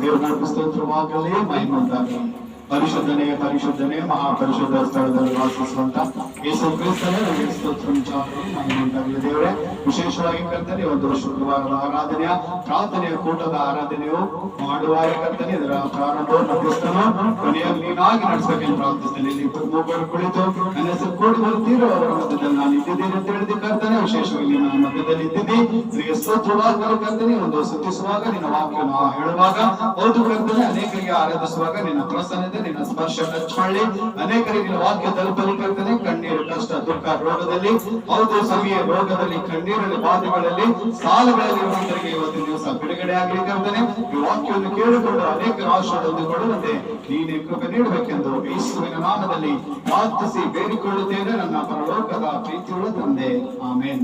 ದೇವರ ಸ್ತೋತ್ರವಾಗಲಿ, ಮಹಿಮೆಯುಂಟಾಗಲಿ. ಪರಿಶುದ್ಧನೇ ಮಹಾಪರಿಶುದ್ಧ ಸ್ಥಳದಲ್ಲಿ ವಾಸಿಸುವಂತ ಯೇಸು ಕ್ರಿಸ್ತನೇ ನಮಗೆ ಸ್ತೋತ್ರ ಮಹಿಮೆಯುಂಟಾಗಲಿ. ದೇವರೇ, ವಿಶೇಷವಾಗಿ ಕರ್ತನೆ ಒಂದು ಶುಕ್ರವಾರದ ಆರಾಧನೆಯ ಪ್ರಾರ್ಥನೆಯ ಕೂಟದ ಆರಾಧನೆಯು ಮಾಡುವಾಗ ಕರ್ತನೆ ಇದರ ಪ್ರಾರಂಭ ಮಧ್ಯಸ್ಥನು ಕೊನೆಯಾಗಿ ನೀನಾಗಿ ನಡೆಸಬೇಕೆಂದು ಪ್ರಾರ್ಥಿಸ್ತೇನೆ. ಇಲ್ಲಿ ಮೂವರು ಕುಳಿತು ನನ್ನ ಹೆಸರು ಕೂಡಿ ಬರ್ತೀರೋ ಅವರ ಮಧ್ಯದಲ್ಲಿ ನಾನು ಇದ್ದಿದ್ದೇನೆ ಅಂತ ಹೇಳಿದ ಕರ್ತನೆ, ವಿಶೇಷವಾಗಿ ನನ್ನ ಮಧ್ಯದಲ್ಲಿ ಇದ್ದಿದ್ದಿ ನಿನಗೆ ಸ್ತೋತ್ರವಾಗಲು ಕರ್ತನೆ. ಒಂದು ಸ್ತುತಿಸುವಾಗ ನಿನ್ನ ವಾಕ್ಯವನ್ನು ಹೇಳುವಾಗ ಹೌದು ಕರ್ತನೆ, ಅನೇಕರಿಗೆ ಆರಾಧಿಸುವಾಗ ನಿನ್ನ ಪ್ರಸನ್ನತೆ ನಿನ್ನ ಸ್ಪರ್ಶ ಟಚ್ ಮಾಡಿ ಅನೇಕರಿಗೆ ನಿನ್ನ ವಾಕ್ಯ ತಲುಪಲಿ ಕರ್ತನೆ. ಕಣ್ಣೀರು, ಕಷ್ಟ, ದುಃಖ, ರೋಗದಲ್ಲಿ ಹೌದು ಸಮಯ ರೋಗದಲ್ಲಿ, ಕಣ್ಣೀರಲ್ಲಿ, ಬಾಧೆಗಳಲ್ಲಿ, ಸಾಲಗಳಲ್ಲಿ ಇರುವಂತರಿಗೆ ಇವತ್ತಿನ ದಿವಸ ಬಿಡುಗಡೆ ಆಗಲಿ ಕರ್ತನೆ. ಈ ವಾಕ್ಯವನ್ನು ಕೇಳಿಕೊಂಡು ಅನೇಕರ ಆಶೀರ್ವಾದ ಹೊಂದಿಕೊಳ್ಳುವಂತೆ ನೀನೇ ಕೃಪೆ ನೀಡಬೇಕೆಂದು ಯೇಸುವಿನ ನಾಮದಲ್ಲಿ ಪ್ರಾರ್ಥಿಸಿ ಬೇಡಿಕೊಳ್ಳುತ್ತೇನೆ ನನ್ನ ಪರಲೋಕದ ಪ್ರೀತಿಯುಳ್ಳ ತಂದೆ. Amen.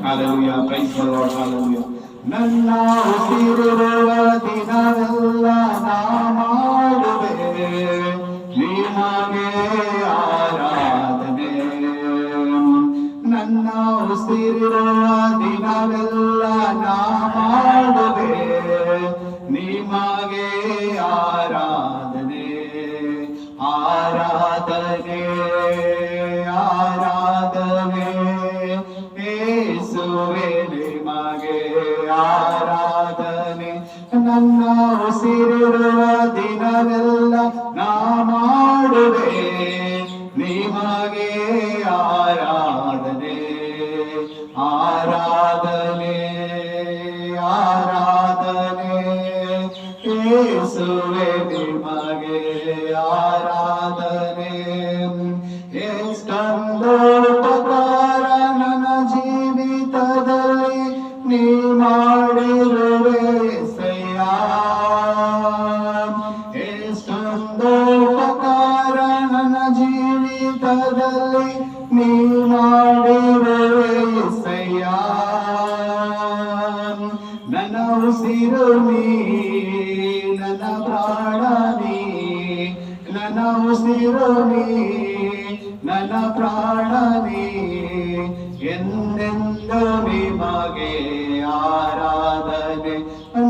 Hallelujah. Praise the Lord. Hallelujah. ನನ್ನ ಉಸಿರಿರುವ ದಿನವೆಲ್ಲ ನಾ ಮಾಡುವೆ ನಿನಗೆ ಆರಾಧನೆ. ನನ್ನ ಉಸಿರಿರುವ ದಿನವೆಲ್ಲ ನಾ ಮಾಡುವೆ ನಿಮಗೆ ಆರಾಧನೆ. ಆರಾಧನೆ ಆರಾಧನೆ ಯೇಸುವೇ ನಿಮಗೆ ಆರಾಧನೆ. ನನ್ನ ಉಸಿರಿರುವ ದಿನವೆಲ್ಲ ನಾ ಮಾಡುವೆ ನಿಮಗೆ ಆರಾಧನೆ. ಆರಾಧನೆ ಆರಾಧನೆ ಯೇಸುವೇ ನಿಮಗೆ ಆರಾಧನೆ. ಎಷ್ಟೊಂದು ಉಪಕಾರ ನನ್ನ ಜೀವಿತದಲ್ಲಿ ನೀ ಮಾಡಿರುವೆ ಸಯ್ಯ. ಎಷ್ಟೊಂದು ಉಪಕಾರ ನನ್ನ ಜೀವಿತದಲ್ಲಿ ನೀ ಮಾಡಿರುವೆ ಸಯ್ಯ. ನನ್ನ ಉಸಿರು ನೀ, ನನ್ನ ಪ್ರಾಣ ನೀ, ನನ್ನ ಉಸಿರು ನೀ, ನನ್ನ ಪ್ರಾಣ ನೀ, ಎಂದೆಂದು ನಿಮಗೆ ಆರಾಧನೆ.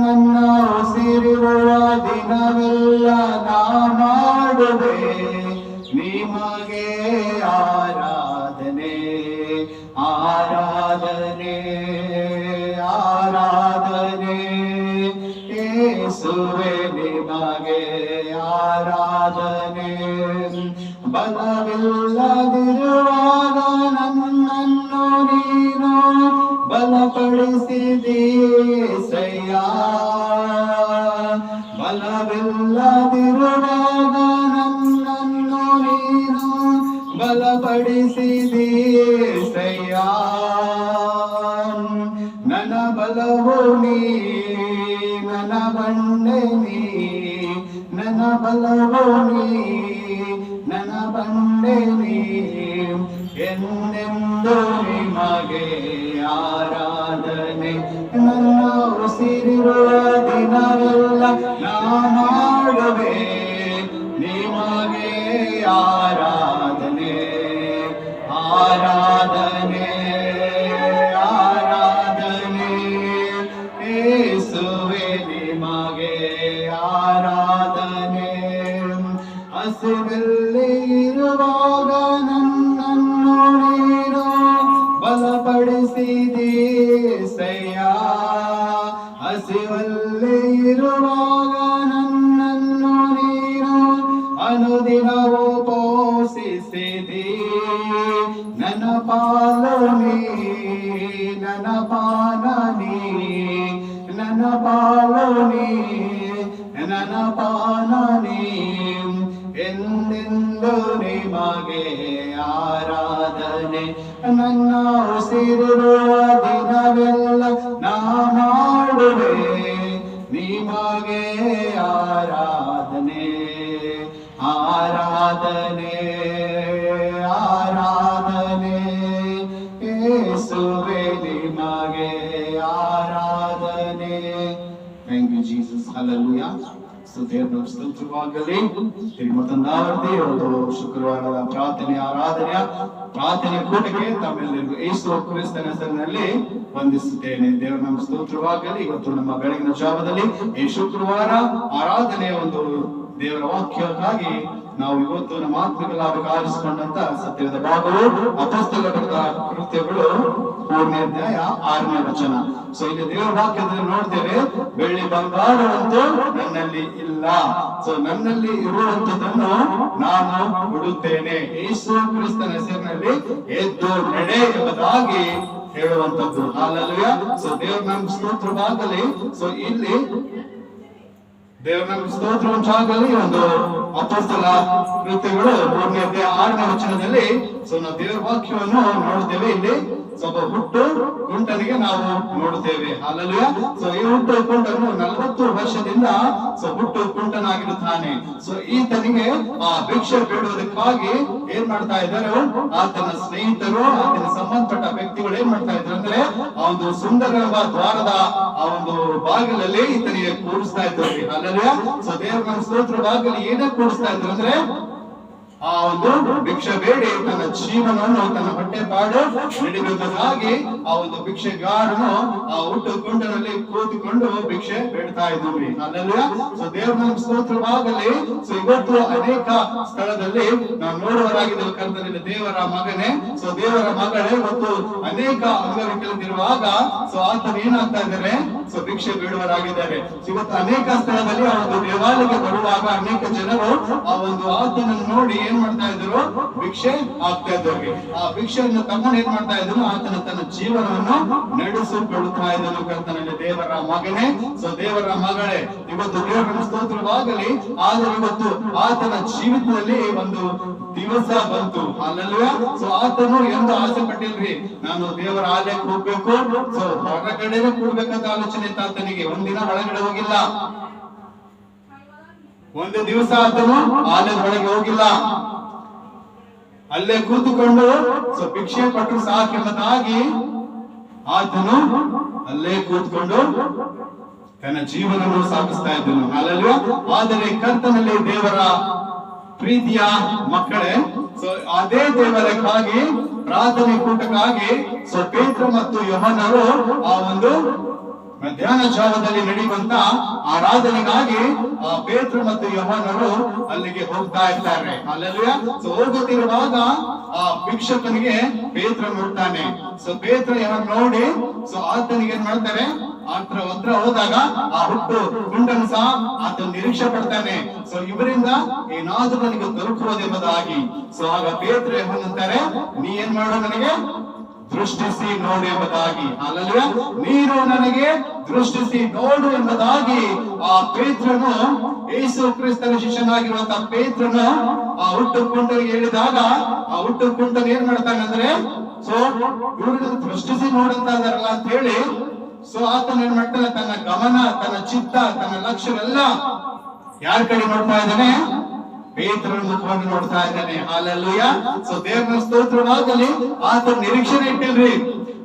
ನನ್ನ ಉಸಿರಿರುವ ದಿನವೆಲ್ಲ ನಾ ಮಾಡುವೆ ನಿಮಗೆ ಆರಾಧನೆ. ಆರಾಧನೆ ಆರಾಧನೆ ಯೇಸುವೇ ನಿಮಗೆ ಆರಾಧನೆ. ಬಲವಿಲ್ಲದಿರುವಾಗ ನನ್ನನ್ನು ನೀನು ಬಲಪಡಿಸಿದೀಸಯ್ಯ. ಬಲವಿಲ್ಲದಿರುವಾಗ ನನ್ನನ್ನು ನೀನು ಬಲಪಡಿಸಿದೀಸಯ್ಯ. ನನ್ನ ಬಲವು ನೀ, ನನ್ನ ಬಂಡೆ ನೀ, ನನ್ನ ಬಲವು ನೀ, ನನ್ನ ಬಂಡೆ ನೀ, ಎಂದೆಂದು ನಿಮಗೆ ಆರಾಧನೆ. ನನ್ನ ಉಸಿರಿರುವ ದಿನವೆಲ್ಲ ನಾ ಮಾಡುವೆ ನಿಮಗೆ ಆರಾಧನೆ. ಆರಾಧನೆ ಆರಾಧನೆ ಯೇಸುವೇ ನಿಮಗೆ ಆರಾಧನೆ. ಹಸಿವಲ್ಲಿ ಇರುವಾಗ ನನ್ನನ್ನು ನೀನು ಬಲಪಡಿಸಿದೀಸಯ್ಯ. ಹಸಿವಲ್ಲಿ ಇರುವಾಗ ನನ್ನನ್ನು ನೀನು ಅನುದಿನವೂ ಪೋಷಿಸಿದಿ. ನನ್ನ ಪಾಲು ನೀ, ನನ್ನ ಪಾನ ನೀ, ನನ್ನ ಪಾಲು ನೀ, ನನ್ನ ಪಾನ ನೀ, ಎಂದೆಂದು ನಿಮಗೆ ಆರಾಧನೆ. ನನ್ನ ಉಸಿರಿರುವ ದಿನವೆಲ್ಲ ನಾ ಮಾಡುವೆ ನಿಮಗೆ ಆರಾಧನೆ. ಆರಾಧನೆ ಆರಾಧನೆ ಯೇಸುವೇ ನಿಮಗೆ ಆರಾಧನೆ. Thank you, Jesus. Hallelujah. ಸ್ತುತಿಯನ್ನು ಸ್ತೋತ್ರವಾಗಲಿ. ಮತ್ತೊಂದಾವರ್ತಿ ಒಂದು ಶುಕ್ರವಾರದ ಪ್ರಾರ್ಥನೆ ಕೂಟಕ್ಕೆ ತಮ್ಮೆಲ್ಲರಿಗೂ ಯೇಸು ಕ್ರಿಸ್ತನ ಹೆಸರಿನಲ್ಲಿ ವಂದಿಸುತ್ತೇನೆ. ದೇವರ ನಮ್ಮ ಸ್ತೋತ್ರವಾಗಲಿ. ಇವತ್ತು ನಮ್ಮ ಬೆಳಗಿನ ಜಾವದಲ್ಲಿ ಈ ಶುಕ್ರವಾರ ಆರಾಧನೆಯ ಒಂದು ದೇವರ ವಾಕ್ಯಕ್ಕಾಗಿ ನಾವು ಇವತ್ತು ನಮ್ಮ ಆತ್ಮಿಕಲಾಭಕ್ಕೆ ಆರಿಸಿಕೊಂಡಂತ ಸತ್ಯದ ಭಾಗವು ಅಪೊಸ್ತಲರ ಕೃತ್ಯಗಳು 3ನೇ ಅಧ್ಯಾಯ 6ನೇ ವಚನ. ಸೊ ಇಲ್ಲಿ ದೇವರ ವಾಕ್ಯದಲ್ಲಿ ನೋಡ್ತೇವೆ, ಬೆಳ್ಳಿ ಬಂಗಾರವಂತೂ ನನ್ನಲ್ಲಿ ಇಲ್ಲ, ಸೊ ನನ್ನಲ್ಲಿ ಇರುವಂತದನ್ನು ನಾನು ಕೊಡುತ್ತೇನೆ, ಯೇಸು ಕ್ರಿಸ್ತನ ಹೆಸರಿನಲ್ಲಿ ಎದ್ದು ನಡೆ ಎಂಬುದಾಗಿ ಹೇಳುವಂತದ್ದು. ಹಾಲೆಲೂಯಾ. ಸೊ ದೇವರ ನಮ್ಮ ಸ್ತೋತ್ರವಾಗಲಿ. ಸೊ ಇಲ್ಲಿ ದೇವರ ನಮ್ಮ ಸ್ತೋತ್ರ ಉಂಟಾಗಲಿ. ಒಂದು ಅಪೊಸ್ತಲ ಕೃತ್ಯಗಳು 3ನೇ ಅಧ್ಯಾಯ 6ನೇ ವಚನದಲ್ಲಿ ಸೊ ನಾವು ದೇವರ ವಾಕ್ಯವನ್ನು ನೋಡುತ್ತೇವೆ. ಇಲ್ಲಿ ಸ್ವಲ್ಪ ಹುಟ್ಟು ಕುಂಟನಿಗೆ ನಾವು ನೋಡುತ್ತೇವೆ. ಹಾಲೆಲೂಯಾ. ಸೊ ಈ ಹುಟ್ಟು ಕುಂಟನು 40 ವರ್ಷದಿಂದ ಸೊ ಹುಟ್ಟು ಕುಂಟನಾಗಿರುತ್ತಾನೆ. ಸೊ ಈತನಿಗೆ ಆ ಭಿಕ್ಷೆ ಬೇಡುವುದಕ್ಕಾಗಿ ಏನ್ ಮಾಡ್ತಾ ಇದ್ದಾರೆ, ಆತನ ಸ್ನೇಹಿತರು, ಆತನ ಸಂಬಂಧಪಟ್ಟ ವ್ಯಕ್ತಿಗಳು ಏನ್ ಮಾಡ್ತಾ ಇದ್ರು ಅಂದ್ರೆ ಆ ಒಂದು ಸುಂದರ ಎಂಬ ದ್ವಾರದ ಆ ಒಂದು ಬಾಗಿಲಲ್ಲಿ ಈತನಿಗೆ ಕೂರಿಸ್ತಾ ಇದ್ದಾರೆ. ಹಾಲೆಲೂಯಾ. ಸೊ ದೇವರ ನಮ್ಮ ಸ್ತೋತ್ರ ಬಾಗಿಲು ಏನೇ ಕೂರಿಸ್ತಾ ಇದ್ರು ಅಂದ್ರೆ ಆ ಒಂದು ಭಿಕ್ಷೆ ಬೇಡಿ ತನ್ನ ಜೀವನವನ್ನು ತನ್ನ ಹೊಟ್ಟೆ ಪಾಡು ನಡಿಬೇಕಾಗಿ ಆ ಒಂದು ಭಿಕ್ಷೆಗಾರನು ಆ ಹುಟ್ಟು ಕುಂಟನಲ್ಲಿ ಕೂತುಕೊಂಡು ಭಿಕ್ಷೆ ಬೇಡ್ತಾ ಇದ್ವಿ. ಅಲ್ಲೆಲ್ಲಾ ಸೊ ದೇವರ ನಮ್ಮ ಸ್ತೋತ್ರವಾಗಲಿ. ಸೊ ಇವತ್ತು ಅನೇಕ ಸ್ಥಳದಲ್ಲಿ ನಾವು ನೋಡುವರಾಗಿದ್ದೇವೆ. ಕರ್ತನಲ್ಲಿ ದೇವರ ಮಗನೇ, ಸೊ ದೇವರ ಮಗಳೇ ಇವತ್ತು ಅನೇಕ ಅಂಗವಿಕಲರಿರುವಾಗ ಸೊ ಆತನ ಏನಾಗ್ತಾ ಇದ್ದಾರೆ, ಸೊ ಭಿಕ್ಷೆ ಬೇಡುವರಾಗಿದ್ದಾರೆ. ಇವತ್ತು ಅನೇಕ ಸ್ಥಳದಲ್ಲಿ ಆ ಒಂದು ದೇವಾಲಯಕ್ಕೆ ಬರುವಾಗ ಅನೇಕ ಜನರು ಆ ಒಂದು ಆತನನ್ನು ನೋಡಿ ಏನ್ ಮಾಡ್ತಾ ಇದ್ರು, ಭಿಕ್ಷೆ ಆಗ್ತಾ ಇದ್ರು. ಆ ಭಿಕ್ಷೆಯನ್ನು ತಗೊಂಡು ಏನ್ ಮಾಡ್ತಾ ಇದ್ರು, ಆತನ ತನ್ನ ಜೀವನವನ್ನು ನಡೆಸಿಕೊಳ್ಳುತ್ತಾ ಇದ್ದನು. ಕರ್ತನಲ್ಲಿ ದೇವರ ಮಗನೇ, ಸೊ ದೇವರ ಮಗಳೇ, ಇವತ್ತು ದೇವರ ಸ್ತೋತ್ರವಾಗಲಿ. ಆದ್ರೆ ಇವತ್ತು ಆತನ ಜೀವಿತದಲ್ಲಿ ಒಂದು ದಿವಸ ಬಂತು. ಅಲ್ಲಲ್ವೇ. ಸೊ ಆತನು ಎಂದು ಆಸೆ ಪಟ್ಟಿಲ್ರಿ, ನಾನು ದೇವರ ಆಲಯಕ್ಕೆ ಹೋಗ್ಬೇಕು, ಸೊ ಹೊರಗಡೆನೆ ಕೂಡ್ಬೇಕಂತ ಆಲೋಚನೆ ಇತ್ತು ಆತನಿಗೆ. ಒಂದಿನ ಒಳಗಡೆ ಹೋಗಿಲ್ಲ, ಒಂದು ದಿವಸ ಆತನು ಆಲಯದ ಒಳಗೆ ಹೋಗಿಲ್ಲ, ಅಲ್ಲೇ ಕೂತುಕೊಂಡು ಸೊ ಭಿಕ್ಷೆ ಕೊಟ್ಟರು ಸಾಕೆಂಬುದಾಗಿ ಆತನು ಅಲ್ಲೇ ಕೂತ್ಕೊಂಡು ತನ್ನ ಜೀವನವನ್ನು ಸಾಗಿಸ್ತಾ ಇದ್ದನು. ಅಲ್ಲಲ್ವೇ. ಆದರೆ ಕರ್ತನಲ್ಲಿ ದೇವರ ಪ್ರೀತಿಯ ಮಕ್ಕಳೇ, ಸೊ ಅದೇ ದೇವರಕ್ಕಾಗಿ ಪ್ರಾರ್ಥನೆ ಕೂಟಕ್ಕಾಗಿ ಸೊ ಪೇತ್ರ ಮತ್ತು ಯೋಹಾನರು ಆ ಒಂದು ಮಧ್ಯಾಹ್ನ ಜಾವದಲ್ಲಿ ನಡೆಯುವಂತ ಆರಾಧನೆಗಾಗಿ ಆ ಪೇತ್ರ ಮತ್ತು ಯೋಹಾನರು ಅಲ್ಲಿಗೆ ಹೋಗ್ತಾ ಇದ್ದಾರೆ. ಅಲ್ಲೆಲ್ಲಾ ಸೊ ಹೋಗುತ್ತಿರುವಾಗ ಆ ಭಿಕ್ಷಕನಿಗೆ ಪೇತ್ರ ನೋಡ್ತಾನೆ. ಸೊ ಪೇತ್ರ ಇವನ್ ನೋಡಿ ಸೊ ಆತನಿಗೆ ಏನ್ ಮಾಡ್ತಾರೆ, ಹತ್ರ ಹೋದಾಗ ಆ ಹುಟ್ಟು ಕುಂಟನು ಸಹ ಆತ ನಿರೀಕ್ಷೆ ಪಡ್ತಾನೆ. ಸೊ ಇವರಿಂದ ಏನಾದ್ರೂ ನನಗೆ ದೊರಕುವುದೆಂಬುದಾಗಿ. ಸೊ ಆಗ ಪೇತ್ರ ಏನಂತಾರೆ, ನೀ ಏನ್ ಮಾಡು, ನನಗೆ ದೃಷ್ಟಿಸಿ ನೋಡು ಎಂಬುದಾಗಿ. ಅಲ್ಲಲ್ವೇ. ನೀನು ನನಗೆ ದೃಷ್ಟಿಸಿ ನೋಡು ಎಂಬುದಾಗಿ ಆ ಪೇತ್ರನು, ಯೇಸು ಕ್ರಿಸ್ತನ ಶಿಷ್ಯನಾಗಿರುವಂತಹ ಪೇತ್ರನು ಆ ಹುಟ್ಟು ಕುಂಟನಿಗೆ ಹೇಳಿದಾಗ ಆ ಹುಟ್ಟು ಕುಂಟನ್ ಏನ್ ಮಾಡ್ತಾನೆ ಅಂದ್ರೆ, ಸೊ ಇವ್ರಿಗೆ ದೃಷ್ಟಿಸಿ ನೋಡಂತ ಇದಾರಲ್ಲ ಅಂತ ಹೇಳಿ ಸೊ ಆತನ ಏನ್ ಮಾಡ್ತಾನೆ, ತನ್ನ ಗಮನ, ತನ್ನ ಚಿತ್ತ, ತನ್ನ ಲಕ್ಷ್ಯವೆಲ್ಲ ಯಾರ ಕಡೆ ನೋಡ್ತಾ ಇದ್ದಾನೆ, ಪೇತ್ರನ ಮುಖವನ್ನು ನೋಡ್ತಾ ಇದ್ದಾನೆ. ಹಾಲೆಲೂಯಾ. ಸೊ ದೇವರ ಸ್ತೋತ್ರವಾಗಲಿ. ಆತ ನಿರೀಕ್ಷಣೆ ಇಟ್ಟಿಲ್ರಿ,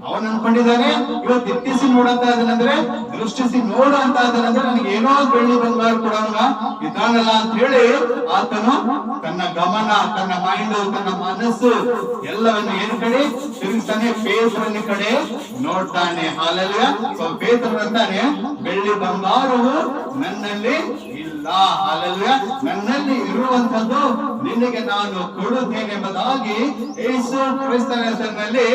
ಅವನ್ ಅನ್ಕೊಂಡಿದ್ದಾನೆ ಇವತ್ತು ಎತ್ತಿಸಿ ನೋಡಂತ ಇದ್ದಾನಂದ್ರೆ, ದೃಷ್ಟಿಸಿ ನೋಡ ಅಂತ ಇದ್ದಾನಂದ್ರೆ ನನಗೆ ಏನೋ ಬೆಳ್ಳಿ ಬಂಗಾರ ಕೊಡೋಂಗ ಇದ್ದಾನಲ್ಲ ಅಂತ ಹೇಳಿ ಆತನು ತನ್ನ ಗಮನ, ತನ್ನ ಮೈಂಡ್, ತನ್ನ ಮನಸ್ಸು ಎಲ್ಲವನ್ನು ಏನ್ ಕಡೆ ತಿರುಗಿಸ್ತಾನೆ, ಪೇತ್ರನ ಕಡೆ ನೋಡ್ತಾನೆ. ಹಾಲೆಲೂಯಾ. ಸೊ ಪೇತ್ರ ಅಂತಾನೆ, ಬೆಳ್ಳಿ ಬಂಗಾರವು ನನ್ನಲ್ಲಿ ಇಲ್ಲ, ಹಾಲೆಲೂಯಾ, ನನ್ನಲ್ಲಿ ಇರುವಂತದ್ದು ನಿನಗೆ ನಾನು ಕೊಡುತ್ತೇನೆ ಎಂಬುದಾಗಿ ಯೇಸು ಕ್ರಿಸ್ತನ ಹೆಸರಿನಲ್ಲಿ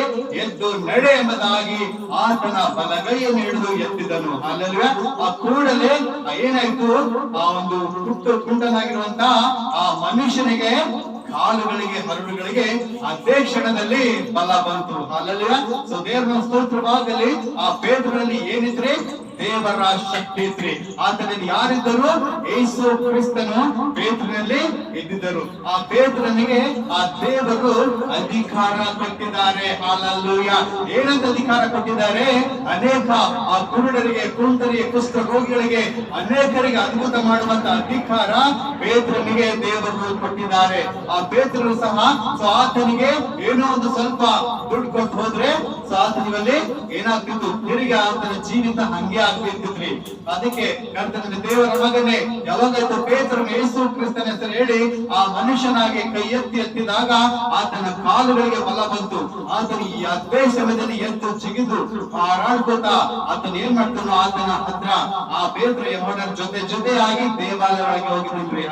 ಎದ್ದು ನಡೆ ಎಂಬುದಾಗಿ ಆತನ ಬಲಗೈಯನ್ನು ಹಿಡಿದು ಎತ್ತಿದನು. ಹಾಲೆಲೂಯಾ. ಆ ಕೂಡಲೇ ಏನಾಯ್ತು, ಆ ಒಂದು ಕುಂಟನಾಗಿರುವಂತ ಆ ಮನುಷ್ಯನಿಗೆ ಕಾಲುಗಳಿಗೆ, ಹರಳುಗಳಿಗೆ ಅದೇ ಕ್ಷಣದಲ್ಲಿ ಬಲ ಬಂತು. ಹಾಲೆಲೂಯಾ. ಸೊ ದೇವರ ಸ್ತೋತ್ರವಾಗಲಿ. ಆ ಪೇತ್ರನಲ್ಲಿ ಏನಿದ್ರೆ ದೇವರ ಶಕ್ತಿ ಇತ್ರಿ. ಆತನಲ್ಲಿ ಯಾರಿದ್ದರು, ಯೇಸು ಕ್ರಿಸ್ತನು ಪೇತ್ರನಲ್ಲಿ ಇದ್ದಿದ್ದರು. ಆ ಪೇತ್ರನಿಗೆ ಆ ದೇವರು ಅಧಿಕಾರ ಕೊಟ್ಟಿದ್ದಾರೆ. ಹಾಲೆಲೂಯಾ. ಏನಂತ ಅಧಿಕಾರ ಕೊಟ್ಟಿದ್ದಾರೆ, ಅನೇಕ ಆ ಕುರುಡರಿಗೆ, ಕುಂಟರಿಗೆ, ಕುಷ್ಠ ರೋಗಿಗಳಿಗೆ ಅನೇಕರಿಗೆ ಅದ್ಭುತ ಮಾಡುವಂತ ಅಧಿಕಾರ ಪೇತ್ರನಿಗೆ ದೇವರು ಕೊಟ್ಟಿದ್ದಾರೆ. ಆ ಪೇತ್ರನು ಸಹ ಸೊ ಆತನಿಗೆ ಏನೋ ಒಂದು ಸ್ವಲ್ಪ ದುಡ್ಡು ಕೊಟ್ಟು ಹೋದ್ರೆ ಸೊ ಆತನಿಗಲ್ಲಿ ಏನಾಗ್ತಿತ್ತು, ತಿರುಗಿ ಆತನ ಜೀವಿತ ಹಂಗೆ ಆಗ್ತಿರ್ತಿದ್ರಿ. ಅದಕ್ಕೆ ಕರ್ತನಲ್ಲಿ ದೇವರ ಮಗನೇ, ಯಾವಾಗಾಯ್ತು ಪೇತ್ರನ ಯೇಸು ಕ್ರಿಸ್ತನ ಹೆಸರು ಹೇಳಿ ಆ ಮನುಷ್ಯನಾಗಿ ಕೈ ಎತ್ತಿದಾಗ ಆತನ ಕಾಲುಗಳಿಗೆ ಬಲ ಬಂತು. ಆತನ ಈ ಅದೇ ಸಮಯದಲ್ಲಿ ಎದ್ದು ಜಿಗಿದು ಹಾರಾಡ್ಕೋತಾ ಆತನ ಏನ್ ಮಾಡ್ತಾನೋ ಆತನ ಹತ್ರ ಆ ಪೇತ್ರ ಯೋಹನರ ಜೊತೆಯಾಗಿ ದೇವಾಲಯಗಳಿಗೆ ಹೋಗಿದ್ರಿ.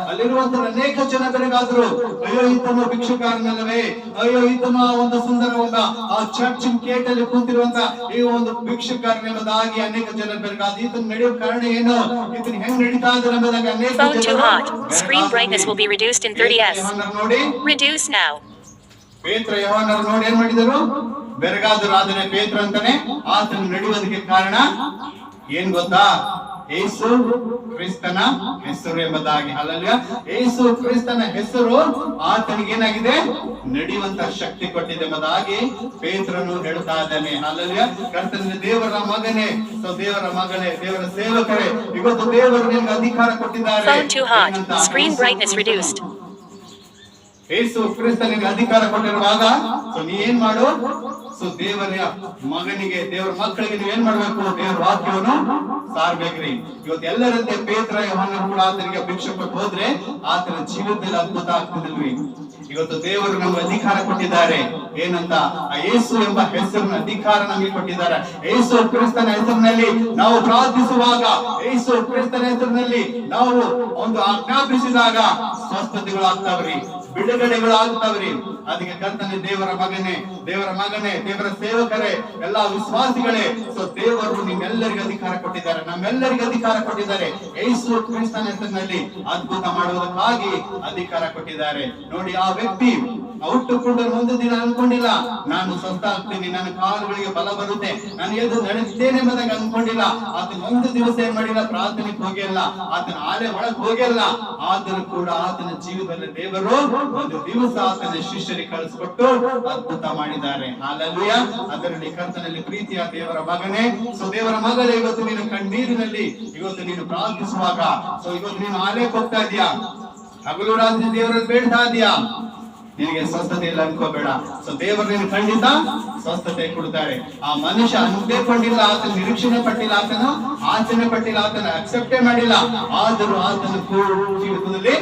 ಅಲ್ಲಿರುವಂತ ಅನೇಕ ಜನ ಬೆಳಗಾದ್ರು, ಅಯ್ಯೋ ಈತನು ಭಿಕ್ಷುಕಾರನಲ್ಲವೇ, ಅಯ್ಯೋ ಈತನು ಒಂದು ಸುಂದರವಾದ ಆ ಚರ್ಚಿನ ಗೇಟಲ್ಲಿ ಕೂತಿರುವಂತ ಈ ಒಂದು ಭಿಕ್ಷುಕಾರನೆಂಬುದಾಗಿ ಅನೇಕ ಜನ ಬೆಳಗಾದ. ಈತನ ನಡೆಯುವ ಕಾರಣ ಏನು, ಈತನ ಹೆಂಗ್ ನಡೀತಾ ಇದ್ದಾರೆ ಎಂಬುದಾಗಿ ಅನೇಕ ನೋಡಿ ಪೇತ್ರ ಯೋಹನರು ನೋಡಿ ಏನ್ ಮಾಡಿದರು, ಬೆರಗಾದರು. ಆದ್ರೆ ಪೇತ್ರ ಅಂತಾನೆ ಆತನ ನಡೆಯುವುದಕ್ಕೆ ಕಾರಣ ಏನ್ ಗೊತ್ತಾ, ಯೇಸು ಕ್ರಿಸ್ತನ ಹೆಸರು ಎಂಬುದಾಗಿ. ಹಲ್ಲೆಲೂಯಾ. ಯೇಸು ಕ್ರಿಸ್ತನ ಹೆಸರು ಆತನಿಗೆ ಏನಾಗಿದೆ, ನಡೆಯುವಂತ ಶಕ್ತಿ ಕೊಟ್ಟಿದೆ ಎಂಬುದಾಗಿ ಪೇತ್ರನು ಹೇಳ್ತಾ ಇದ್ದಾನೆ. ಹಲ್ಲೆಲೂಯಾ. ಕರ್ತನ ದೇವರ ಮಗನೇ, ದೇವರ ಮಗಳೇ, ದೇವರ ಸೇವಕರೇ, ಇವತ್ತು ದೇವರು ನಿಮ್ಗೆ ಅಧಿಕಾರ ಕೊಟ್ಟಿದ್ದಾರೆ. ಯೇಸು ಕ್ರಿಸ್ತನಿಗೆ ಅಧಿಕಾರ ಕೊಟ್ಟಿರುವಾಗ ನೀ ಏನ್ ಮಾಡು, ದೇವರ ಮಗನಿಗೆ, ದೇವರ ಮಕ್ಕಳಿಗೆ ನೀವೇನ್ ಮಾಡ್ಬೇಕು, ದೇವರ ವಾಕ್ಯವನ್ನು ಸಾರ್ಬೇಕ್ರಿ. ಇವತ್ತು ಎಲ್ಲರಂತೆ ಪೇತ್ರ ಯೋಹನರು ಕೂಡ ಆತನಿಗೆ ಭಿಕ್ಷೆ ಕೊಟ್ಟು ಹೋದ್ರೆ ಆತನ ಜೀವಿತದಲ್ಲಿ ಅದ್ಭುತ ಆಗ್ತಿದಿಲ್ರಿ. ಇವತ್ತು ದೇವರು ನಮ್ಗೆ ಅಧಿಕಾರ ಕೊಟ್ಟಿದ್ದಾರೆ. ಏನಂತ, ಆ ಯೇಸು ಎಂಬ ಹೆಸರಿನ ಅಧಿಕಾರ ನಮಗೆ ಕೊಟ್ಟಿದ್ದಾರೆ. ಯೇಸು ಕ್ರಿಸ್ತನ ಹೆಸರಿನಲ್ಲಿ ನಾವು ಪ್ರಾರ್ಥಿಸುವಾಗ, ಯೇಸು ಕ್ರಿಸ್ತನ ಹೆಸರಿನಲ್ಲಿ ನಾವು ಒಂದು ಆಜ್ಞಾಪಿಸಿದಾಗ ಸ್ವಸ್ಥತೆಗಳಾಗ್ತಾವ್ರಿ, ಬಿಡುಗಡೆಗಳು ಆಗ್ತಾವ್ರಿ. ಅದಕ್ಕೆ ಕರ್ತನೆ ದೇವರ ಮಗನೇ, ದೇವರ ಮಗನೇ, ದೇವರ ಸೇವಕರೇ, ಎಲ್ಲಾ ವಿಶ್ವಾಸಿಗಳೇ, ದೇವರು ನಿಮ್ಮೆಲ್ಲರಿಗೂ ಅಧಿಕಾರ ಕೊಟ್ಟಿದ್ದಾರೆ, ನಮ್ಮೆಲ್ಲರಿಗೂ ಅಧಿಕಾರ ಕೊಟ್ಟಿದ್ದಾರೆ. ಯೇಸು ಕ್ರಿಸ್ತನ ಹೆಸರಿನಲ್ಲಿ ಅದ್ಭುತ ಮಾಡುವುದಕ್ಕಾಗಿ ಅಧಿಕಾರ ಕೊಟ್ಟಿದ್ದಾರೆ. ನೋಡಿ, ಆ ವ್ಯಕ್ತಿ ಹುಟ್ಟುಕೊಂಡು ಒಂದು ದಿನ ಅನ್ಕೊಂಡಿಲ್ಲ ನಾನು ಸ್ವಸ್ಥ ಆಗ್ತೀನಿ, ನನ್ನ ಕಾಲುಗಳಿಗೆ ಬಲ ಬರುತ್ತೆ, ನಾನು ಎದ್ದು ನಡೆಸ್ತೇನೆ ಎಂಬುದಾಗಿ ಅನ್ಕೊಂಡಿಲ್ಲ. ಆತನ ಒಂದು ದಿವಸ ಏನ್ ಮಾಡಿಲ್ಲ, ಪ್ರಾರ್ಥನೆಗೆ ಹೋಗಿಲ್ಲ, ಆತನ ಆಲೆ ಒಳಗೆ ಹೋಗಿಲ್ಲ. ಆದರೂ ಕೂಡ ಆತನ ಜೀವಿತದಲ್ಲಿ ದೇವರು ಒಂದು ದಿವಸ ಆತನ ಶಿಷ್ಯರಿಗೆ ಕಳಿಸ್ಕೊಟ್ಟು ಅದ್ಭುತ ಮಾಡಿದ್ದಾರೆ. ಹಲ್ಲೆಲೂಯಾ. ಅದರಲ್ಲಿ ಕರ್ತನಲ್ಲಿ ಪ್ರೀತಿಯ ದೇವರ ಮಗನೇ, ದೇವರ ಮಗಳೇ, ಇವತ್ತು ನೀನು ಕಣ್ಣೀರಿನಲ್ಲಿ ಇವತ್ತು ನೀನು ಪ್ರಾರ್ಥಿಸುವಾಗ, ಇವತ್ತು ನೀನು ಆಲೆಗೆ ಹೋಗ್ತಾ ಇದೀಯಾ, ಹಗಲು ರಾತ್ರಿ ದೇವರಲ್ಲಿ ಬೇಡ್ತಾ ಇದೀಯಾ, ನಿನಗೆ ಸ್ವಸ್ಥತೆ ಇಲ್ಲ ಅನ್ಕೋಬೇಡ. ದೇವರು ನೀನು ಖಂಡಿತ ಸ್ವಸ್ಥತೆ ಕೊಡ್ತಾರೆ. ಆ ಮನುಷ್ಯ ಅಂದ್ಕೊಂಡಿಲ್ಲ, ಆತನ ನಿರೀಕ್ಷಣೆ ಪಟ್ಟಿಲ್ಲ, ಆತನ ಆಚರಣೆ ಪಟ್ಟಿಲ್ಲ, ಆತನ ಅಕ್ಸೆಪ್ಟೇ ಮಾಡಿಲ್ಲ. ಆದರೂ ಆತನ ಜೀವಿತದಲ್ಲಿ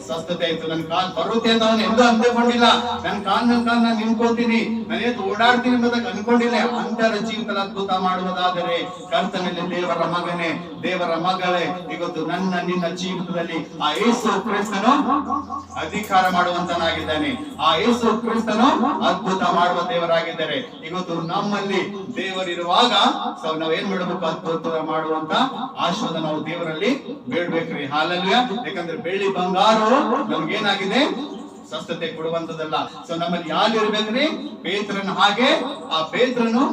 ಸ್ವಸ್ಥತೆ ಆಯ್ತು. ನನ್ ಕಾಲ್ ಬರುತ್ತೆ ಅಂತ ಅವನು ಎಂದೂ ಅಂದ್ಕೊಂಡಿಲ್ಲ. ನನ್ ಕಾಲ್ ನಾನು ನಿಂತ್ಕೊತೀನಿ, ನಾನು ಓಡಾಡ್ತೀನಿ ಎಂಬುದಾಗಿ ಅನ್ಕೊಂಡಿಲ್ಲ. ಅಂತರ ಜೀವಿತದಲ್ಲಿ ಅದ್ಭುತ ಮಾಡುವುದಾದರೆ ಕರ್ತನಲ್ಲಿ ದೇವರ ಮಗನೇ, ದೇವರ ಮಗಳೇ, ಇವತ್ತು ನನ್ನ ನಿನ್ನ ಜೀವಿತದಲ್ಲಿ ಆ ಯೇಸು ಕ್ರಿಸ್ತನು ಅಧಿಕಾರ ಮಾಡುವಂತನಾಗಿದ್ದಾನೆ. ಆ ಯೇಸು ಕ್ರಿಸ್ತನು ಅದ್ಭುತ ಮಾಡುವ ದೇವರಾಗಿದ್ದಾರೆ. ಇವತ್ತು ನಮ್ಮಲ್ಲಿ ದೇವರಿರುವಾಗ ನಾವ್ ಏನ್ ಮಾಡಬೇಕು, ಅದ್ಭುತ ಮಾಡುವಂತ ಆಶೀರ್ವಾದ ನಾವು ದೇವರಲ್ಲಿ ಬೇಡ್ಬೇಕ್ರಿ. ಹಲ್ಲೆಲೂಯಾ. ಯಾಕಂದ್ರೆ ಬೆಳ್ಳಿ ಬಂಗಾರ ನಮ್ಗೇನಾಗಿದೆ, ಸ್ವಸ್ಥತೆ ಕೊಡುವಂತದಲ್ಲ. ನಮ್ಮಲ್ಲಿ ಯಾರಿರ್ಬೇಕ್ರಿ, ಪೇತ್ರನ ಹಾಗೆ. ಆ ಪೇತ್ರನು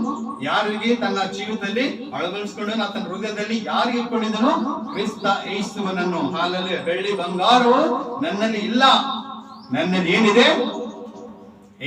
ಯಾರಿಗೆ ತನ್ನ ಜೀವಿತದಲ್ಲಿ ಅಳವಡಿಸಿಕೊಂಡು ತನ್ನ ಹೃದಯದಲ್ಲಿ ಯಾರಿಗೆ ಇಟ್ಕೊಂಡಿದ್ದನು, ಕ್ರಿಸ್ತ ಯೇಸುವನನ್ನು. ಹಲ್ಲೆಲೂಯಾ. ಬೆಳ್ಳಿ ಬಂಗಾರವು ನನ್ನಲ್ಲಿ ಇಲ್ಲ, ನನ್ನಲ್ಲಿ ಏನಿದೆ,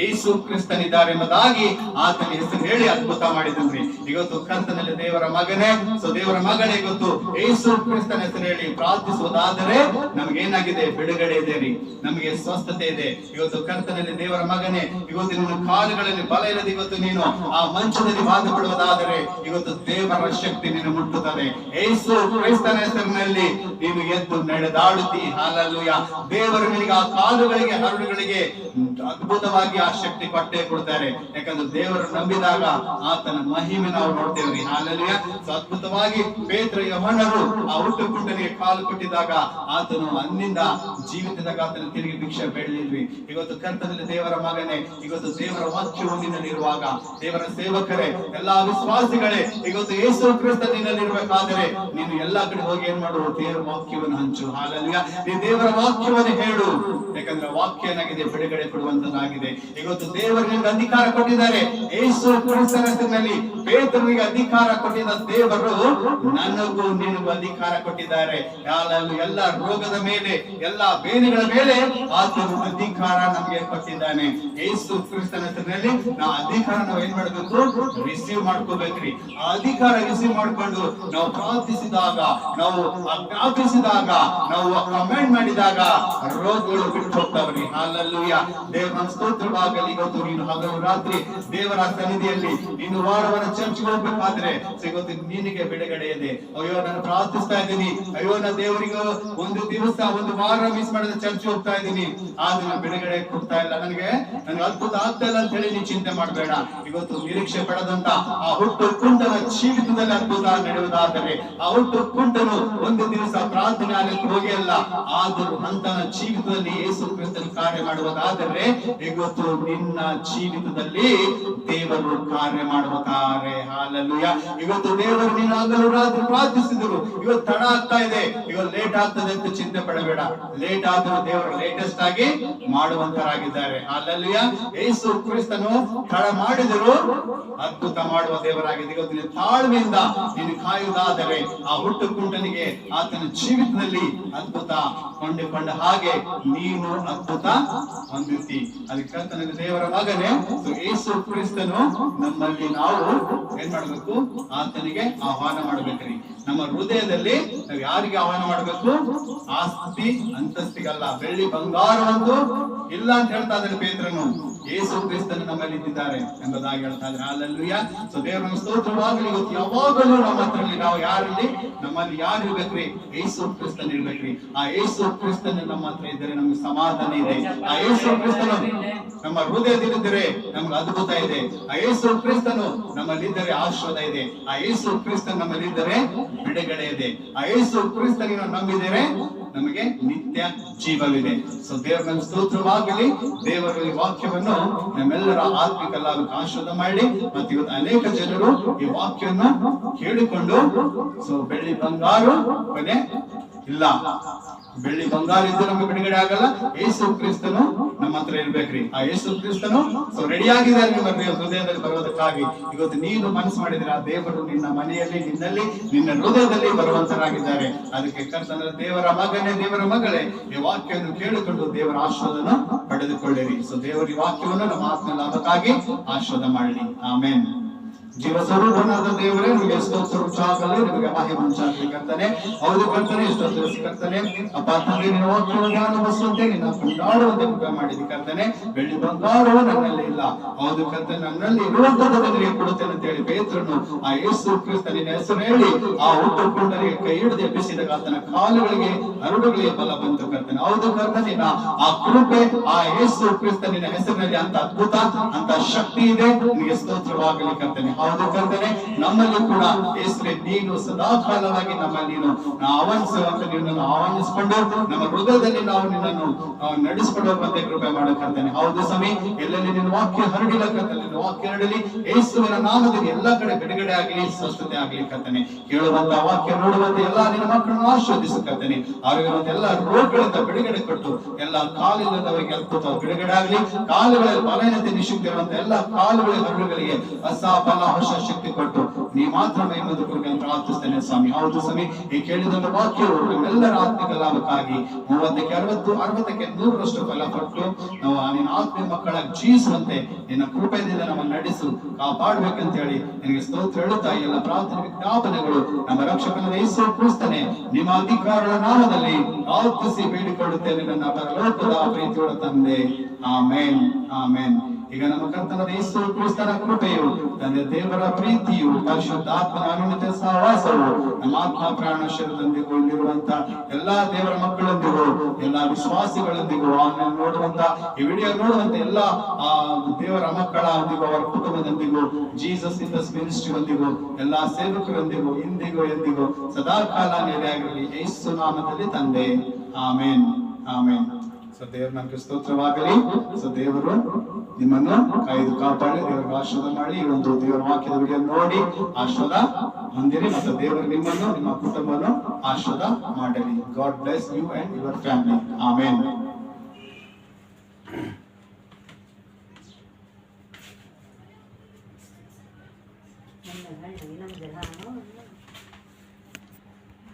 ಯೇಸು ಕ್ರಿಸ್ತನಿದ್ದಾರೆ ಎಂಬುದಾಗಿ ಆತನ ಹೆಸರು ಹೇಳಿ ಅದ್ಭುತ ಮಾಡಿದ್ರಿ. ಇವತ್ತು ಕರ್ತನಲ್ಲಿ ದೇವರ ಮಗನೇ, ದೇವರ ಮಗಳೇ, ಇವತ್ತು ಯೇಸು ಕ್ರಿಸ್ತನ ಹೆಸರು ಹೇಳಿ ಪ್ರಾರ್ಥಿಸುವುದಾದರೆ ನಮ್ಗೇನಾಗಿದೆ, ಬಿಡುಗಡೆ ಇದೆ ರೀ, ನಮಗೆ ಸ್ವಸ್ಥತೆ ಇದೆ. ಇವತ್ತು ಕರ್ತನಲ್ಲಿ ದೇವರ ಮಗನೇ, ಇವತ್ತು ನಿನ್ನ ಕಾಲುಗಳಲ್ಲಿ ಬಲ ಇಲ್ಲದೆ ಇವತ್ತು ನೀನು ಆ ಮಂಚದಲ್ಲಿ ಬಾಧಪಡುವುದಾದರೆ ಇವತ್ತು ದೇವರ ಶಕ್ತಿ ನೀನು ಮುಟ್ಟುತ್ತದೆ. ಯೇಸು ಕ್ರಿಸ್ತನ ಹೆಸರಿನಲ್ಲಿ ನೀನು ಎದ್ದು ನಡೆದಾಡುತ್ತಿ. ಹಲ್ಲೆಲೂಯಾ. ದೇವರು ನಿನಗೆ ಆ ಕಾಲುಗಳಿಗೆ, ಹರಳುಗಳಿಗೆ ಅದ್ಭುತವಾಗಿ ಆ ಶಕ್ತಿ ಕೊಟ್ಟೆ ಕೊಡ್ತಾರೆ. ಯಾಕಂದ್ರೆ ದೇವರು ನಂಬಿದಾಗ ಆತನ ಮಹಿಮೆ ನಾವು ನೋಡ್ತೇವ್ರಿ. ಹಲ್ಲೆಲೂಯಾ. ಅದ್ಭುತವಾಗಿ ಪೇತ್ರ ಯೋಹನರು ಆ ಹುಟ್ಟುಕುಂಟನಿಗೆ ಕಾಲು ಕೊಟ್ಟಿದಾಗ ಆತನು ಅಂದಿನಿಂದ ಜೀವಿತದಾಗ ಆತನ ತಿರುಗಿ ಭಿಕ್ಷೆ ಬೇಡಲಿಲ್ರಿ. ಇವತ್ತು ಕರ್ತನಲ್ಲಿ ದೇವರ ಮಗನೇ, ಇವತ್ತು ದೇವರ ವಾಕ್ಯವು ನಿನ್ನಲ್ಲಿರುವಾಗ, ದೇವರ ಸೇವಕರೇ, ಎಲ್ಲಾ ವಿಶ್ವಾಸಿಗಳೇ, ಇವತ್ತು ಯೇಸು ಕ್ರಿಸ್ತ ನಿನ್ನಲ್ಲಿರ್ಬೇಕಾದರೆ ನೀನು ಎಲ್ಲಾ ಕಡೆ ಹೋಗಿ ಏನ್ ಮಾಡು, ದೇವರ ವಾಕ್ಯವನ್ನು ಹಂಚು. ಹಲ್ಲೆಲೂಯಾ. ನೀ ದೇವರ ವಾಕ್ಯವನ್ನು ಹೇಳು. ಯಾಕಂದ್ರೆ ವಾಕ್ಯ ಏನಾಗಿದೆ, ಬಿಡುಗಡೆ ಕೊಡುವಂತದ್ದಾಗಿದೆ. ಇವತ್ತು ದೇವರು ನಿಮ್ಗೆ ಅಧಿಕಾರ ಕೊಟ್ಟಿದ್ದಾರೆ. ಯೇಸು ಕ್ರಿಸ್ತನ ಹೆಸರಿನಲ್ಲಿ ಪೇತ್ರನಿಗೆ ಅಧಿಕಾರ ಕೊಟ್ಟಿದ್ದ ದೇವರು ನನಗೂ ನಿನಗೂ ಅಧಿಕಾರ ಕೊಟ್ಟಿದ್ದಾರೆ. ಎಲ್ಲ ರೋಗದ ಮೇಲೆ, ಎಲ್ಲಾ ಬೇನೆಗಳ ಮೇಲೆ ಆತನ ಅಧಿಕಾರ ನಮಗೆ ಕೊಟ್ಟಿದ್ದಾನೆ. ಯೇಸು ಕ್ರಿಸ್ತನ ಹೆಸರಿನಲ್ಲಿ ನಾವು ಅಧಿಕಾರ ನಾವು ಏನ್ ಮಾಡ್ಬೇಕು, ರಿಸೀವ್ ಮಾಡ್ಕೋಬೇಕ್ರಿ. ಆ ಅಧಿಕಾರ ರಿಸೀವ್ ಮಾಡ್ಕೊಂಡು ನಾವು ಪ್ರಾರ್ಥಿಸಿದಾಗ, ನಾವು ಆಜ್ಞಾಪಿಸಿದಾಗ, ನಾವು ಕಮೆಂಟ್ ಮಾಡಿದಾಗ ರೋಗಗಳು ಬಿಟ್ಟು ಹೋಗ್ತಾವ್ರಿ. ಹಲ್ಲೆಲೂಯಾ. ದೇವರ ಸ್ತೋತ್ರ ಸ್ತೋತ್ರವಾಗಲಿ. ಇವತ್ತು ನೀನು ಹಗಲು ರಾತ್ರಿ ದೇವರ ಸನ್ನಿಧಿಯಲ್ಲಿ ನೀನು ವಾರವನ್ನ ಚರ್ಚ್ಗೆ ಹೋಗ್ಬೇಕಾದ್ರೆ ಇವತ್ತು ನಿನಗೆ ಬಿಡುಗಡೆ ಇದೆ. ಅಯ್ಯೋ ನಾನು ಪ್ರಾರ್ಥಿಸ್ತಾ ಇದ್ದೀನಿ, ಅಯ್ಯೋ ನನ್ನ ದೇವರಿಗೆ ಒಂದು ದಿವಸ ಒಂದು ವಾರ ಮಿಸ್ ಮಾಡಿದ ಚರ್ಚ್ ಹೋಗ್ತಾ ಇದ್ದೀನಿ, ಆದ್ರೆ ಬಿಡುಗಡೆ ಕೊಡ್ತಾ ಇಲ್ಲ, ನನಗೆ ಅದ್ಭುತ ಆಗ್ತಾ ಇಲ್ಲ ಅಂತ ಹೇಳಿ ನೀನು ಚಿಂತೆ ಮಾಡಬೇಡ. ಇವತ್ತು ನಿರೀಕ್ಷೆ ಪಡೆದಂತ ಆ ಹುಟ್ಟು ಕುಂಟನ ಜೀವಿತದಲ್ಲಿ ಅದ್ಭುತ ನಡೆಯುವುದಾದರೆ, ಆ ಹುಟ್ಟು ಕುಂಟನು ಒಂದು ದಿವಸ ಪ್ರಾರ್ಥನೆ ಆಗಲಿಕ್ಕೆ ಹೋಗಿ ಅಲ್ಲ, ಆದರೂ ಅಂತನ ಜೀವಿತದಲ್ಲಿ ಯೇಸು ಕ್ರಿಸ್ತನ ಕಾರ್ಯ ಮಾಡುವುದಾದರೆ ಇವತ್ತು ನಿನ್ನ ಜೀವಿತದಲ್ಲಿ ದೇವರು ಕಾರ್ಯ ಮಾಡುತ್ತಾರೆ. ಹಾಲೆಲೂಯಾ. ಇವತ್ತು ದೇವರು ನೀನು ಹಗಲು ರಾತ್ರಿ ಪ್ರಾರ್ಥಿಸಿದರು, ಇವತ್ತು ತಡ ಆಗ್ತಾ ಇದೆ, ಇವತ್ತು ಲೇಟ್ ಆಗ್ತದೆ ಅಂತ ಚಿಂತೆ ಪಡಬೇಡ. ಲೇಟ್ ಆದರೂ ದೇವರು ಲೇಟೆಸ್ಟ್ ಆಗಿ ಮಾಡುವಂತರಾಗಿದ್ದಾರೆ. ಹಾಲೆಲೂಯಾ. ಯೇಸು ಕ್ರಿಸ್ತನು ತಡ ಮಾಡಿದರು ಅದ್ಭುತ ಮಾಡುವ ದೇವರಾಗಿದೆ. ಇವತ್ತು ನೀನು ತಾಳ್ಮೆಯಿಂದ ನೀನು ಕಾಯುವುದಾದರೆ ಆ ಹುಟ್ಟು ಕುಂಟನಿಗೆ ಆತನ ಜೀವಿತದಲ್ಲಿ ಅದ್ಭುತ ಕೊಂಡುಕೊಂಡ ಹಾಗೆ ನೀನು ಅದ್ಭುತ ಹೊಂದುತ್ತಿ. ಅದಕ್ಕೆ ನನಗೆ ದೇವರ ಮಗನೇ ಯೇಸು ಕ್ರಿಸ್ತನು ನಮ್ಮಲ್ಲಿ ನಾವು ಏನ್ ಮಾಡ್ಬೇಕು, ಆತನಿಗೆ ಆಹ್ವಾನ ಮಾಡ್ಬೇಕ್ರಿ. ನಮ್ಮ ಹೃದಯದಲ್ಲಿ ನಾವು ಯಾರಿಗೆ ಆಹ್ವಾನ ಮಾಡ್ಬೇಕು? ಆಸ್ತಿ ಅಂತಸ್ತಿಗಲ್ಲ, ಬೆಳ್ಳಿ ಬಂಗಾರವಂತೂ ಇಲ್ಲ ಅಂತ ಹೇಳ್ತಾ ಇದ್ದಾರೆ ಪೇತ್ರನು. ಯೇಸು ಕ್ರಿಸ್ತನು ನಮ್ಮಲ್ಲಿ ಇದ್ದಾರೆ ಎಂಬುದಾಗಿ ಹೇಳ್ತಾ ಇದ್ದಾರೆ. ಹಾಲೆಲೂಯಾ. ಸೊ ದೇವರ ಸ್ತೋತ್ರವಾಗಲಿ. ಇವತ್ತು ಯಾವಾಗಲೂ ನಮ್ಮ ಹತ್ರದಲ್ಲಿ ನಾವು ಯಾರಲ್ಲಿ ನಮ್ಮಲ್ಲಿ ಯಾರು ಇರ್ಬೇಕ್ರಿ? ಯೇಸು ಕ್ರಿಸ್ತನ್ ಇರ್ಬೇಕ್ರಿ. ಆ ಯೇಸು ಕ್ರಿಸ್ತನ್ ನಮ್ಮ ಹತ್ರ ಇದ್ದರೆ ನಮ್ಗೆ ಸಮಾಧಾನ ಇದೆ. ಆ ಯೇಸು ಕ್ರಿಸ್ತನು ನಮ್ಮ ಹೃದಯದಲ್ಲಿದ್ದರೆ ನಮ್ಗೆ ಅದ್ಭುತ ಇದೆ. ಆ ಯೇಸು ಕ್ರಿಸ್ತನು ನಮ್ಮಲ್ಲಿದ್ದರೆ ಆಶೀರ್ವಾದ ಇದೆ. ಆ ಯೇಸು ಕ್ರಿಸ್ತನ್ ನಮ್ಮಲ್ಲಿದ್ದರೆ ಬಿಡುಗಡೆ ಇದೆ. ಆ ಯೇಸು ಕ್ರಿಸ್ತನಿಗೆ ನಂಬಿದರೆ ನಮಗೆ ನಿತ್ಯ ಜೀವವಿದೆ. ಸೊ ದೇವರ ಸ್ತೋತ್ರವಾಗಲಿ. ದೇವರ ಈ ವಾಕ್ಯವನ್ನು ನಮ್ಮೆಲ್ಲರ ಆತ್ಮಿಕ ಲಾಭಕ್ಕೆ ಆಶೀರ್ವಾದ ಮಾಡಿ. ಮತ್ತು ಇವತ್ತು ಅನೇಕ ಜನರು ಈ ವಾಕ್ಯವನ್ನು ಕೇಳಿಕೊಂಡು ಸೊ ಬೆಳ್ಳಿ ಬಂಗಾರ ಕೊನೆ ಇಲ್ಲ, ಬೆಳ್ಳಿ ಬಂಗಾರ ಇದ್ದು ನಮಗೆ ಬಿಡುಗಡೆ ಆಗಲ್ಲ. ಯೇಸು ಕ್ರಿಸ್ತನು ನಮ್ಮ ಹತ್ರ ಇರ್ಬೇಕ್ರಿ. ಆ ಯೇಸು ಕ್ರಿಸ್ತನು ಸೊ ರೆಡಿ ಆಗಿದ್ದಾರೆ ನಿಮ್ಮ ಹೃದಯದಲ್ಲಿ ಬರುವುದಕ್ಕಾಗಿ. ಇವತ್ತು ನೀನು ಮನಸ್ಸು ಮಾಡಿದ್ರೆ ಆ ದೇವರು ನಿನ್ನ ಮನೆಯಲ್ಲಿ, ನಿನ್ನಲ್ಲಿ, ನಿನ್ನ ಹೃದಯದಲ್ಲಿ ಬರುವಂತರಾಗಿದ್ದಾರೆ. ಅದಕ್ಕೆ ಕರ್ತನ ದೇವರ ಮಗನೇ, ದೇವರ ಮಗಳೇ, ಈ ವಾಕ್ಯವನ್ನು ಕೇಳಿಕೊಂಡು ದೇವರ ಆಶೀರ್ವಾದನ ಪಡೆದುಕೊಳ್ಳಿರಿ. ಸೊ ದೇವರ ಈ ವಾಕ್ಯವನ್ನು ನಮ್ಮ ಆತ್ಮ ಲಾಭಕ್ಕಾಗಿ ಆಶೀರ್ವಾದ ಮಾಡಲಿ. ಆಮೇನ್. ಜೀವ ಸ್ವರೂಪನಾದ ದೇವರೇ, ನಿಮಗೆ ಸ್ತೋತ್ರ ಉಚ್ಚಾರದಲ್ಲಿ ನಿಮಗೆ ಮಹಿಮೆ ಉಂಟಾಗಲಿ ಕರ್ತನೆ. ಹೌದು ಕರ್ತನೆ, ಸ್ತೋತ್ರ ಕರ್ತನೆ. ಅಪ್ಪ ತಂದೆ, ನಿನ್ನ ವಾಕ್ಯವನ್ನು ಧ್ಯಾನವಹಿಸುವಂತೆ ನಿನ್ನ ಕೊಂಡಾಡುವಂತೆ ಕೃಪೆ ಮಾಡಿದಿ ಕರ್ತನೆ. ಬೆಳ್ಳಿ ಬಂಗಾರವು ನನ್ನಲ್ಲಿ ಇಲ್ಲ, ಹೌದು ಕರ್ತನೆ, ನನ್ನಲ್ಲಿ ಇರುವಂತದ್ದು ನಿನಗೆ ಕೊಡುತ್ತೇನೆ ಅಂತ ಹೇಳಿ ಪೇತ್ರನು ಆ ಯೇಸು ಕ್ರಿಸ್ತನಿನ ಹೆಸರು ಹೇಳಿ ಆ ಹುಟ್ಟು ಕುಂಟನಿಗೆ ಕೈ ಹಿಡಿದು ಎಬ್ಬಿಸಿದಾಗ ಆತನ ಕಾಲುಗಳಿಗೆ ಹರಡುಗಳಿಗೆ ಬಲ ಬಂತು ಕರ್ತನೆ. ಹೌದು ಕರ್ತನೆ, ಆ ಕೃಪೆ ಆ ಯೇಸು ಕ್ರಿಸ್ತನಿನ ಹೆಸರಿನಲ್ಲಿ ಅಂತ ಅದ್ಭುತ, ಅಂತ ಶಕ್ತಿ ಇದೆ. ನಿನಗೆ ಸ್ತೋತ್ರವಾಗಲಿ ಕರ್ತನೆ. ಹೌದು ಕರ್ತನೆ, ನಮ್ಮಲ್ಲಿ ಕೂಡ ಯೇಸುವೆ ನೀನು ಸದಾ ಕಾಲವಾಗಿ ನಮ್ಮಲ್ಲಿ ನೀನು ಆಹ್ವಾನಿಸುವಂತ ನಿನ್ನನ್ನು ಆಹ್ವಾನಿಸಿಕೊಂಡು ನಮ್ಮ ಹೃದಯದಲ್ಲಿ ನಾವು ನಿನ್ನನ್ನು ನಡೆಸಿಕೊಂಡು ಹೋಗುವಂತೆ ಕೃಪೆ ಮಾಡು ಕರ್ತನೆ. ಹೌದು ಸ್ವಾಮಿ, ಎಲ್ಲೆಲ್ಲಿ ನಿನ್ನ ವಾಕ್ಯ ಹರಡಿಲ್ಲ ಕರ್ತನೆ, ನಿನ್ನ ವಾಕ್ಯ ಹರಡಲಿ. ಯೇಸುವಿನ ನಾಮದಲ್ಲಿ ಎಲ್ಲಾ ಕಡೆ ಬಿಡುಗಡೆ ಆಗಲಿ, ಸ್ವಸ್ಥತೆ ಆಗಲಿ ಕರ್ತನೆ. ಕೇಳುವಂತ ವಾಕ್ಯ ನೋಡುವಂತ ಎಲ್ಲಾ ನಿನ್ನ ಮಕ್ಕಳನ್ನು ಆಶೀರ್ವದಿಸು ಕರ್ತನೆ. ಅವರಿಗಿರುವಂತ ಎಲ್ಲ ರೋಗಗಳಿಂದ ಬಿಡುಗಡೆ ಕೊಟ್ಟು ಎಲ್ಲ ಕಾಲಿಲ್ಲದವರಿಗೆ ಅದ್ಭುತ ಬಿಡುಗಡೆ ಆಗಲಿ. ಕಾಲುಗಳಲ್ಲಿ ಬಲಹೀನತೆ ನಿಶಕ್ತಿ ಇರುವಂತ ಎಲ್ಲ ಕಾಲುಗಳ ಹರಳುಗಳಿಗೆ ಹೊಸ ಬಲ, ಹೊಸ ಶಕ್ತಿ ಕೊಟ್ಟು ನೀ ಮಾತ್ರ ಮಹಿಮದ ಕೃಪೆ ಪ್ರಾರ್ಥಿಸ್ತೇನೆ ಸ್ವಾಮಿ. ಹೌದು ಸ್ವಾಮಿ, ಈ ಕೇಳಿದ ವಾಕ್ಯವು ನಮ್ಮೆಲ್ಲರ ಆತ್ಮಿಕ ಲಾಭಕ್ಕಾಗಿ 30ಕ್ಕೆ 60, 60ಕ್ಕೆ 100ರಷ್ಟು ಫಲ ಕೊಟ್ಟು ನಾವು ನಿನ್ನ ಆತ್ಮೀಯ ಮಕ್ಕಳ ಜೀವಿಸುವಂತೆ ನಿನ್ನ ಕೃಪೆಯಿಂದ ನಮ್ಮನ್ನು ನಡೆಸು, ಕಾಪಾಡಬೇಕಂತ ಹೇಳಿ ನಿನಗೆ ಸ್ತೋತ್ರ ಹೇಳುತ್ತಾ ಎಲ್ಲ ಪ್ರಾರ್ಥನೆ ವಿಜ್ಞಾಪನೆಗಳು ನಮ್ಮ ರಕ್ಷಕನಾದ ಯೇಸು ಕ್ರಿಸ್ತನೇ ನಿಮ್ಮ ಅಧಿಕಾರಗಳ ನಾಮದಲ್ಲಿ ಪ್ರಾರ್ಥಿಸಿ ಬೇಡಿಕೊಳ್ಳುತ್ತೇನೆ ನನ್ನ ಪರಲೋಕದ ಪ್ರೀತಿಯುಳ್ಳ ತಂದೆ. ಆಮೇನ್, ಆಮೇನ್. ಈಗ ನಮ್ಮ ಕರ್ತನಾದ ಯೇಸು ಕ್ರಿಸ್ತನ ಕೃಪೆಯು, ತಂದೆ ದೇವರ ಪ್ರೀತಿಯು, ಪರಿಶುದ್ಧಾತ್ಮನ ಅನುಮತಿ ಸಹವಾಸವು ನಮ್ಮ ಆತ್ಮ ಪ್ರಾಣ ಶರೀರದೊಂದಿಗೂ ಇಲ್ಲಿರುವಂತ ಎಲ್ಲಾ ದೇವರ ಮಕ್ಕಳೊಂದಿಗೂ, ಎಲ್ಲಾ ವಿಶ್ವಾಸಿಗಳೊಂದಿಗೂ, ಆನ್ಲೈನ್ ನೋಡುವಂತ ಈ ವಿಡಿಯೋ ನೋಡುವಂತ ಎಲ್ಲಾ ದೇವರ ಮಕ್ಕಳೊಂದಿಗೂ, ಅವರ ಕುಟುಂಬದೊಂದಿಗೂ, ಜೀಸಸ್ ಇನ್ ದ ಮಿನಿಸ್ಟ್ರಿ ಒಂದಿಗೂ, ಎಲ್ಲಾ ಸೇವಕರೊಂದಿಗೂ ಇಂದಿಗೂ ಎಂದಿಗೂ ಸದಾ ಕಾಲ ನೆಲೆಯಾಗಿರಲಿ ಯೇಸು ನಾಮದಲ್ಲಿ ತಂದೆ. ಆಮೇನ್, ಆಮೇನ್. ಸೊ ದೇವರು ನಮಗೆ ಸ್ತೋತ್ರವಾಗಲಿ. ಸೊ ದೇವರು ನಿಮ್ಮನ್ನು ಕಾಯ್ದು ಕಾಪಾಡಿ, ದೇವರಿಗೆ ಆಶೀರ್ವಾದ ಮಾಡಿ. ಈ ಒಂದು ದೇವರ ವಾಕ್ಯದ ವಿಡಿಯೋ ನೋಡಿ ಆಶೀರ್ವಾದ ಹೊಂದಿರಿ ಮತ್ತು ದೇವರು ನಿಮ್ಮನ್ನು, ನಿಮ್ಮ ಕುಟುಂಬವನ್ನು ಆಶೀರ್ವಾದ ಮಾಡಲಿ. God bless you and your family. Amen.